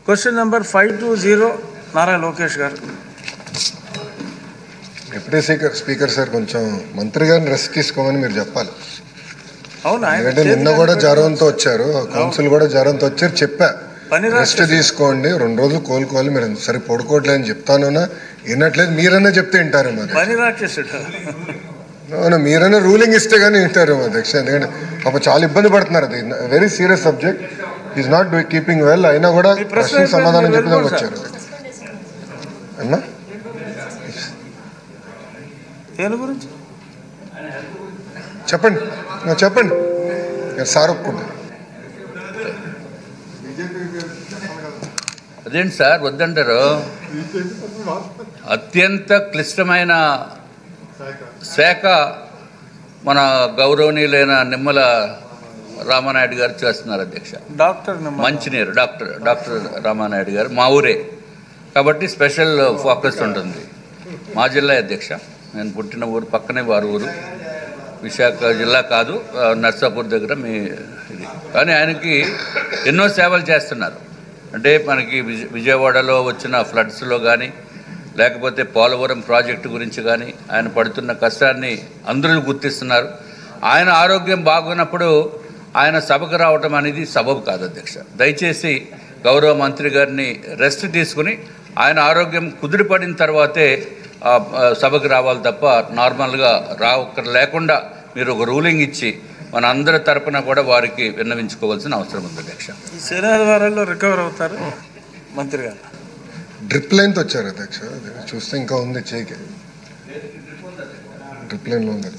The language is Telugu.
క్వశ్చన్ నెంబర్ 520 నారా లోకేష్ గారు. డిప్యూటీ స్పీకర్ సార్, కొంచెం మంత్రి గారిని రెస్ట్ తీసుకోమని మీరు చెప్పాలి. అవునా? ఎందుకంటే నిన్న కూడా జ్వరంతో వచ్చారు, కౌన్సిల్ కూడా జ్వరంతో వచ్చారు. చెప్పా రెస్ట్ తీసుకోండి, 2 రోజులు కోలుకోవాలి. మీరు సరి పడుకోవట్లేదు అని చెప్తానున్నా వినట్లేదు. మీరన్నా చెప్తే వింటారేమో. మీరన్నా రూలింగ్ ఇస్తే కానీ వింటారేమో అధ్యక్ష. ఎందుకంటే పాప చాలా ఇబ్బంది పడుతున్నారు. అది very serious subject. Is not keeping well. అయినా కూడా ప్రశ్నకు సమాధానం చెప్పడానికి వచ్చారు. అన్నా చెప్పండి, చెప్పండి సార్. ఒప్పుకుంటారు. అదేంటి సార్ వద్దంటారు? అత్యంత క్లిష్టమైన శాఖ మన గౌరవనీయులైన నిమ్మల రామానాయుడు గారు చేస్తున్నారు అధ్యక్ష. మంచినీరు డాక్టర్ రామానాయుడు గారు మా ఊరే కాబట్టి స్పెషల్ ఫోకస్ ఉంటుంది. మా జిల్లా అధ్యక్ష, నేను పుట్టిన ఊరు పక్కనే వారి ఊరు. విశాఖ జిల్లా కాదు, నర్సాపూర్ దగ్గర మీ ఇది. కానీ ఆయనకి ఎన్నో సేవలు చేస్తున్నారు. అంటే మనకి విజయవాడలో వచ్చిన ఫ్లడ్స్లో కానీ, లేకపోతే పోలవరం ప్రాజెక్టు గురించి కానీ ఆయన పడుతున్న కష్టాన్ని అందరూ గుర్తిస్తున్నారు. ఆయన ఆరోగ్యం బాగున్నప్పుడు ఆయన సభకు రావటం అనేది సబబు కాదు అధ్యక్ష. దయచేసి గౌరవ మంత్రి గారిని రెస్ట్ తీసుకుని ఆయన ఆరోగ్యం కుదిరిపడిన తర్వాతే సభకు రావాలి తప్ప నార్మల్గా లేకుండా మీరు ఒక రూలింగ్ ఇచ్చి మన అందరి తరపున కూడా వారికి విన్నవించుకోవాల్సిన అవసరం ఉంది అధ్యక్ష. ఈ శనివారాల్లో రికవర్ అవుతారు మంత్రి గారు. డ్రిప్ లైన్తో వచ్చారు అధ్యక్ష. చూస్తే ఇంకా ఉంది చేయికి డ్రిప్ లైన్లో ఉంది.